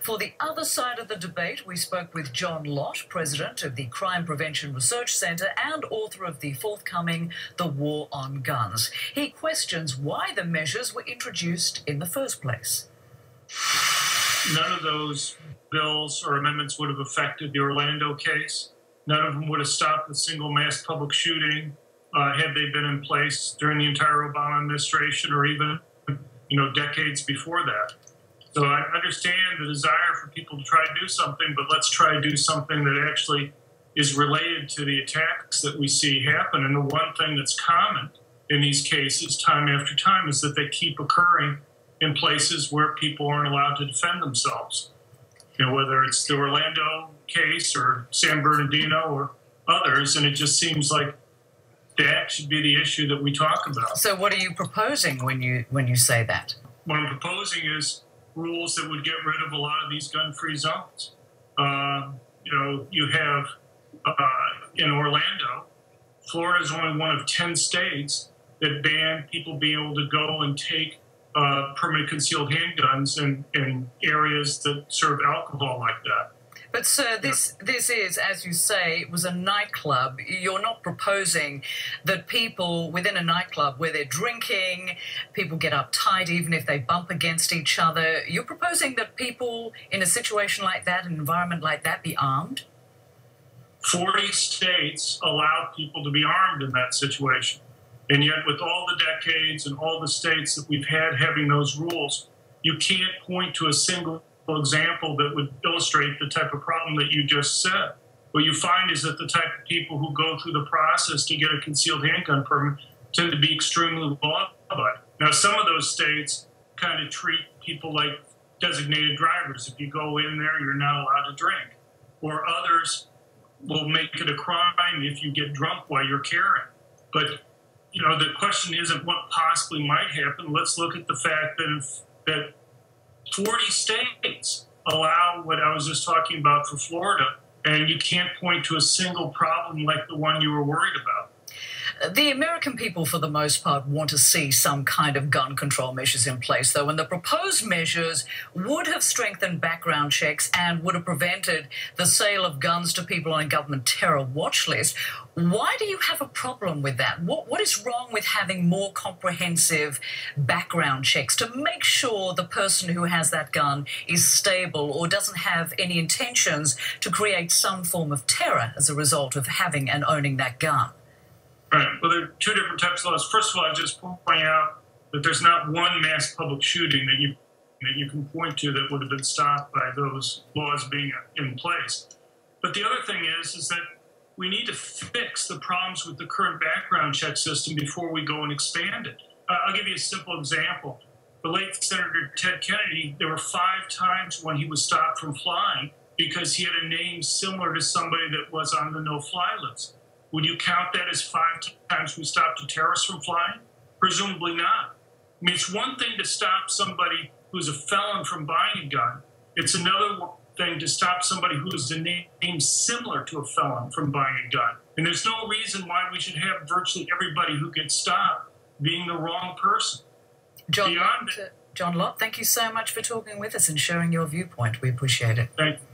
For the other side of the debate, we spoke with John Lott, president of the Crime Prevention Research Centre and author of the forthcoming The War on Guns. He questions why the measures were introduced in the first place. None of those bills or amendments would have affected the Orlando case. None of them would have stopped a single mass public shooting had they been in place during the entire Obama administration or even, decades before that. So I understand the desire for people to try to do something, but let's try to do something that actually is related to the attacks that we see happen. And the one thing that's common in these cases, time after time, is that they keep occurring in places where people aren't allowed to defend themselves. Whether it's the Orlando case or San Bernardino or others, and it just seems like that should be the issue that we talk about. So what are you proposing when you say that? What I'm proposing is rules that would get rid of a lot of these gun-free zones. You have in Orlando, Florida is only one of 10 states that ban people being able to go and take permanent concealed handguns in areas that serve alcohol like that. But, sir, this is, as you say, it was a nightclub. You're not proposing that people within a nightclub where they're drinking, people get uptight even if they bump against each other. You're proposing that people in a situation like that, an environment like that, be armed? 40 states allow people to be armed in that situation. And yet, with all the decades and all the states that we've had having those rules, you can't point to a single example that would illustrate the type of problem that you just said. What you find is that the type of people who go through the process to get a concealed handgun permit tend to be extremely law-abiding. Now, some of those states kind of treat people like designated drivers. If you go in there, you're not allowed to drink. Or others will make it a crime if you get drunk while you're carrying. But the question isn't what possibly might happen. Let's look at the fact that 40 states allow what I was just talking about for Florida, and you can't point to a single problem like the one you were worried about. The American people, for the most part, want to see some kind of gun control measures in place, though, and the proposed measures would have strengthened background checks and would have prevented the sale of guns to people on a government terror watch list. Why do you have a problem with that? What is wrong with having more comprehensive background checks to make sure the person who has that gun is stable or doesn't have any intentions to create some form of terror as a result of having and owning that gun? Right. Well, there are two different types of laws. First of all, I just point out that there's not one mass public shooting that you can point to that would have been stopped by those laws being in place. But the other thing is that we need to fix the problems with the current background check system before we go and expand it. I'll give you a simple example. The late Senator Ted Kennedy, there were 5 times when he was stopped from flying because he had a name similar to somebody that was on the no-fly list. Would you count that as 5 times we stopped a terrorist from flying? Presumably not. I mean, it's one thing to stop somebody who's a felon from buying a gun. It's another thing to stop somebody who is a name similar to a felon from buying a gun. And there's no reason why we should have virtually everybody who gets stopped being the wrong person. John Lott, thank you so much for talking with us and sharing your viewpoint. We appreciate it. Thank you.